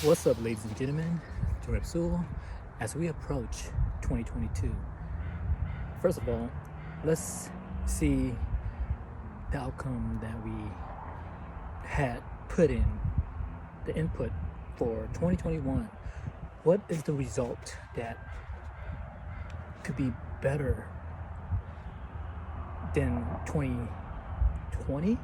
What's up, ladies and gentlemen? Sul, as we approach 2022, first of all, let's see the outcome that we had put in, the input for 2021. What is the result that could be better than 2020?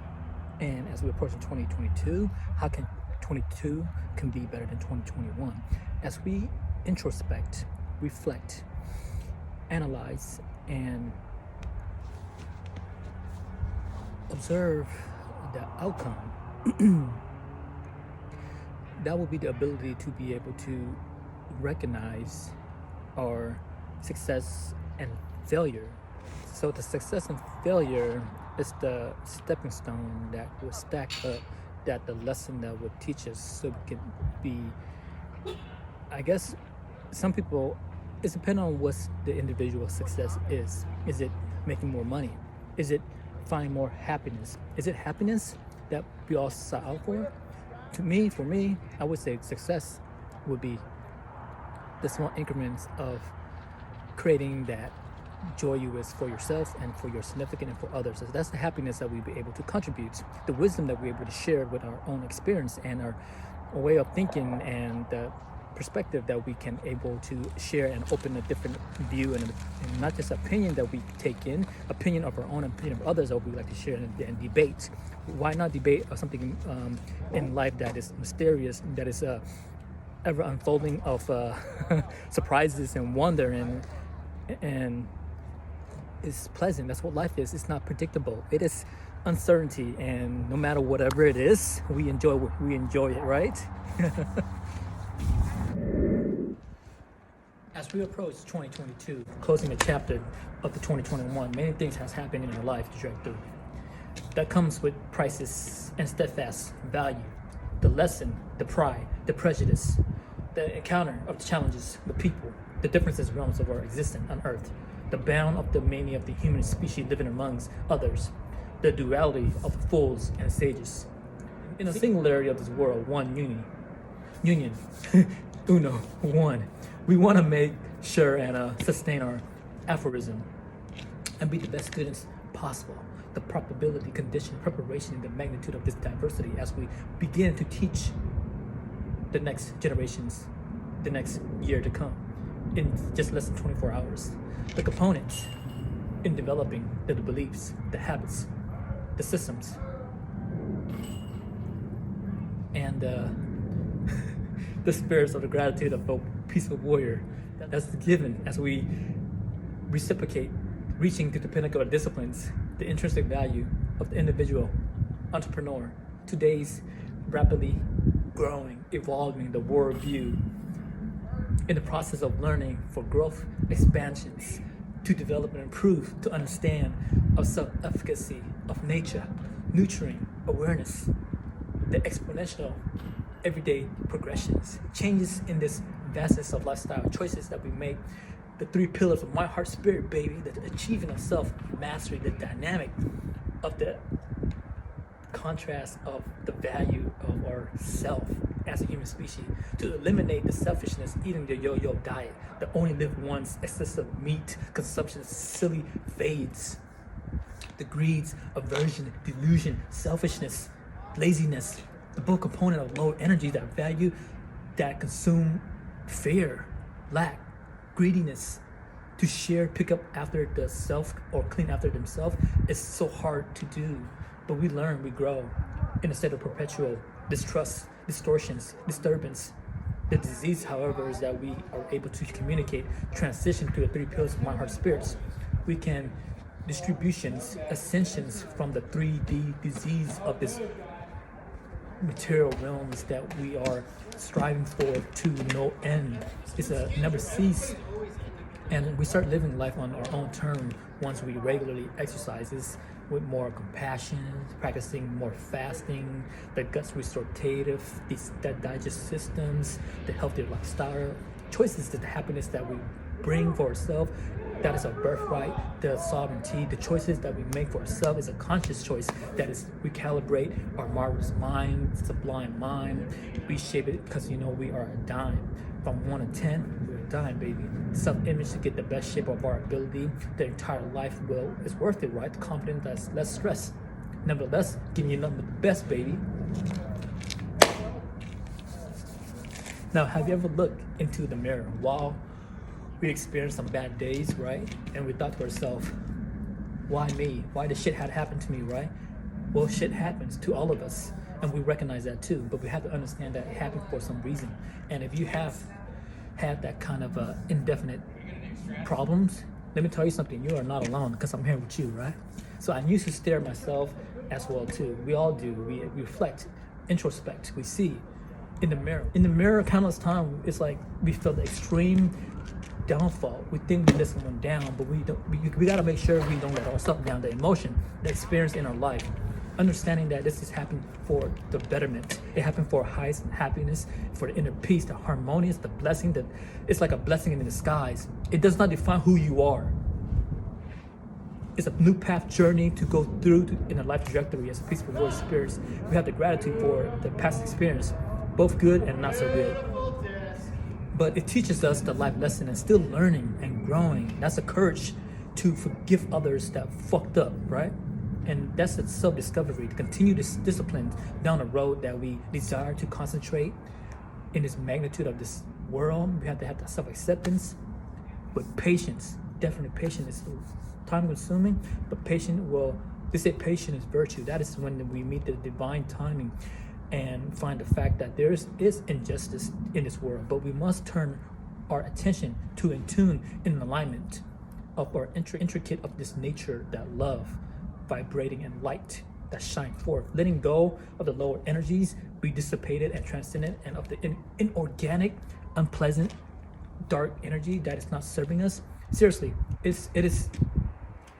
And as we approach 2022, how can 22 can be better than 2021? As we introspect, reflect, analyze, and observe the outcome, that will be the ability to be able to recognize our success and failure. So the success and failure is the stepping stone that will stack up, that the lesson that would teach us, so we can be, I guess, some people, it's depending on what the individual success is. Is it making more money? Is it finding more happiness? Is it happiness that we all set out for? For me, I would say success would be the small increments of creating that joy you is for yourself and for your significant and for others. So that's the happiness that we'll be able to contribute, the wisdom that we're able to share with our own experience and our way of thinking, and the perspective that we can able to share and open a different view, and not just opinion that we take in, opinion of our own, opinion of others that we like to share and debate. Why not debate something in life that is mysterious, that is ever unfolding of surprises and wonder, and it's pleasant. That's what life is. It's not predictable. It is uncertainty, and no matter whatever it is, we enjoy it, right? As we approach 2022, closing the chapter of the 2021, many things has happened in our life to drag through. That comes with priceless and steadfast value, the lesson, the pride, the prejudice, the encounter of the challenges, the people, the differences realms of our existence on earth, the bound of the many of the human species living amongst others, the duality of the fools and sages. In the singularity of this world, one union, uno, one. We want to make sure and sustain our aphorism and be the best students possible. The probability, condition, preparation, and the magnitude of this diversity as we begin to teach the next generations, the next year to come, in just less than 24 hours. The components in developing the beliefs, the habits, the systems, and the spirits of the gratitude of a peaceful warrior that's given as we reciprocate, reaching to the pinnacle of disciplines, the intrinsic value of the individual entrepreneur, today's rapidly growing, evolving the worldview, in the process of learning for growth, expansions, to develop and improve, to understand of self-efficacy of nature, nurturing awareness, the exponential everyday progressions, changes in this vastness of lifestyle choices that we make, the three pillars of my heart, spirit, baby, the achieving of self-mastery, the dynamic of the contrast of the value of our self as a human species, to eliminate the selfishness, eating the yo-yo diet, the only live once, excessive meat consumption, silly fades, the greeds, aversion, delusion, selfishness, laziness, the both component of low energy, that value, that consume fear, lack, greediness, to share, pick up after the self or clean after themselves is so hard to do. But we learn, we grow in a state of perpetual distrust, distortions, disturbance. The disease, however, is that we are able to communicate, transition through the three pillars of my heart spirits. We can distributions, ascensions from the 3D disease of this material realms that we are striving for to no end. It's a never cease. And we start living life on our own terms once we regularly exercises with more compassion, practicing more fasting, the guts restorative, the digest systems, the healthier lifestyle, choices to the happiness that we bring for ourselves, that is our birthright, the sovereignty, the choices that we make for ourselves is a conscious choice that is recalibrate our marvelous mind, sublime mind, reshape it, because you know we are a dime. From 1 to 10, we're a dime, baby. Self-image to get the best shape of our ability. The entire life is worth it, right? Confident, that's less stress. Nevertheless, giving you nothing but the best, baby. Now, have you ever looked into the mirror while we experienced some bad days, right? And we thought to ourselves, why me? Why does shit had happened to me, right? Well, shit happens to all of us, and we recognize that too, but we have to understand that it happened for some reason. And if you have had that kind of indefinite problems, let me tell you something, you are not alone, because I'm here with you, right? So I used to stare at myself as well too. We all do. We reflect, introspect, we see in the mirror. In the mirror, countless times, it's like we feel the extreme downfall. We think we let someone down, but we don't. We gotta make sure we don't let ourselves down. The emotion, the experience in our life, understanding that this is happening for the betterment. It happened for highest happiness, for the inner peace, the harmonious, the blessing. That it's like a blessing in disguise. It does not define who you are. It's a new path journey to go through in a life trajectory as peaceful voice spirits. We have the gratitude for the past experience, both good and not so good. But it teaches us the life lesson and still learning and growing. That's the courage to forgive others that fucked up, right? And that's a self-discovery, to continue this discipline down the road that we desire to concentrate in this magnitude of this world. We have to have that self-acceptance with patience. Definitely patience is time-consuming, but they say patience is virtue. That is when we meet the divine timing and find the fact that there is injustice in this world, but we must turn our attention to in tune, in alignment of our intricate of this nature, that love vibrating in light that shine forth, letting go of the lower energies, be dissipated and transcendent, and of the inorganic, unpleasant, dark energy that is not serving us. Seriously, it is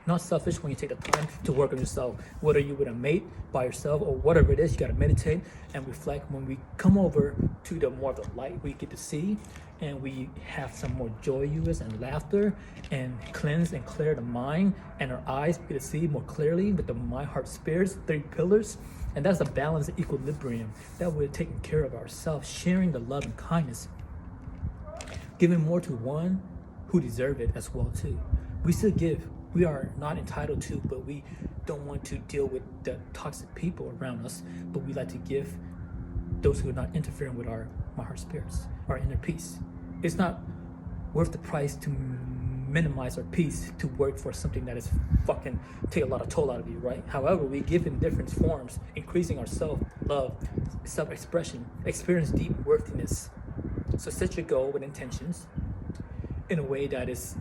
not selfish when you take the time to work on yourself, whether you with a mate, by yourself, or whatever it is. You got to meditate and reflect. When we come over to the more of the light, we get to see, and we have some more joyous and laughter, and cleanse and clear the mind, and our eyes get to see more clearly with the mind, heart, spirits, 3 pillars. And that's a balance, equilibrium, that we're taking care of ourselves, sharing the love and kindness, giving more to one who deserve it as well too. We still give. We are not entitled to, but we don't want to deal with the toxic people around us, but we like to give those who are not interfering with our heart spirits, our inner peace. It's not worth the price to minimize our peace to work for something that is fucking take a lot of toll out of you, right? However, we give in different forms, increasing our self-love, self-expression, experience deep worthiness. So set your goal with intentions in a way that is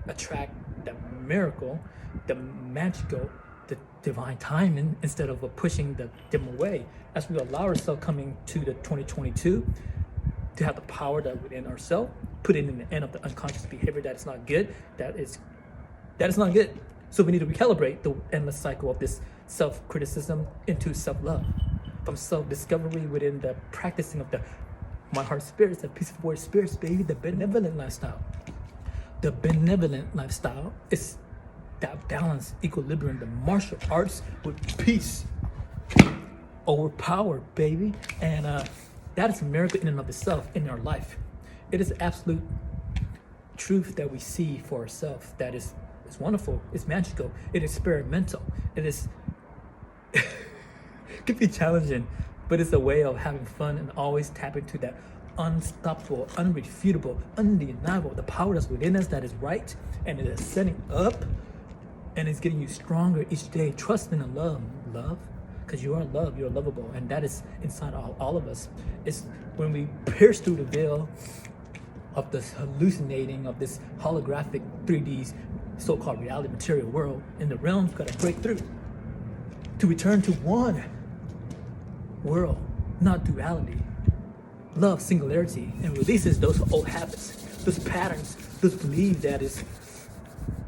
attract the miracle, the magical, the divine timing, instead of pushing them away. As we allow ourselves coming to the 2022 to have the power that within ourselves, put it in the end of the unconscious behavior that is not good, that is not good. So we need to recalibrate the endless cycle of this self-criticism into self-love, from self-discovery within the practicing of my heart spirits, the peaceful voice spirits, baby, the benevolent lifestyle. The benevolent lifestyle is that balance, equilibrium, the martial arts with peace, overpower, baby. And that is a miracle in and of itself in our life. It is absolute truth that we see for ourselves. That is wonderful. It's magical. It is experimental. It is it could be challenging, but it's a way of having fun and always tap into that unstoppable, unrefutable, undeniable, the power that's within us that is right, and it is setting up, and it's getting you stronger each day. Trust in the love, because you are love, you're lovable, and that is inside all of us. It's when we pierce through the veil of this hallucinating, of this holographic 3D so-called reality material world, in the realms got to break through to return to one world, not duality. Love, singularity, and releases those old habits, those patterns, those beliefs that is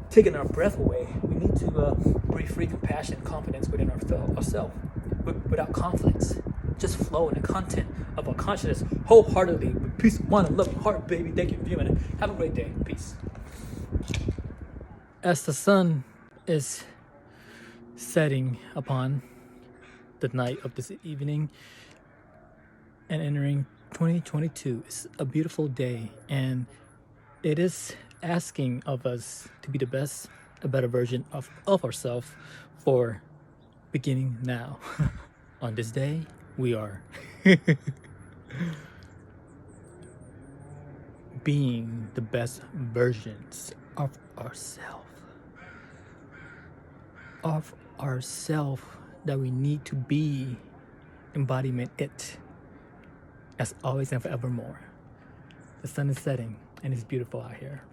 taking our breath away. We need to breathe free compassion, confidence within ourselves, without conflicts. Just flow in the content of our consciousness wholeheartedly with peace of mind and love of heart, baby. Thank you for viewing it. Have a great day. Peace. As the sun is setting upon the night of this evening, and entering 2022. It's a beautiful day, and it is asking of us to be the best, a better version of ourselves for beginning now. On this day, we are being the best versions of ourselves that we need to be, embodiment it, as always and forevermore. The sun is setting and it's beautiful out here.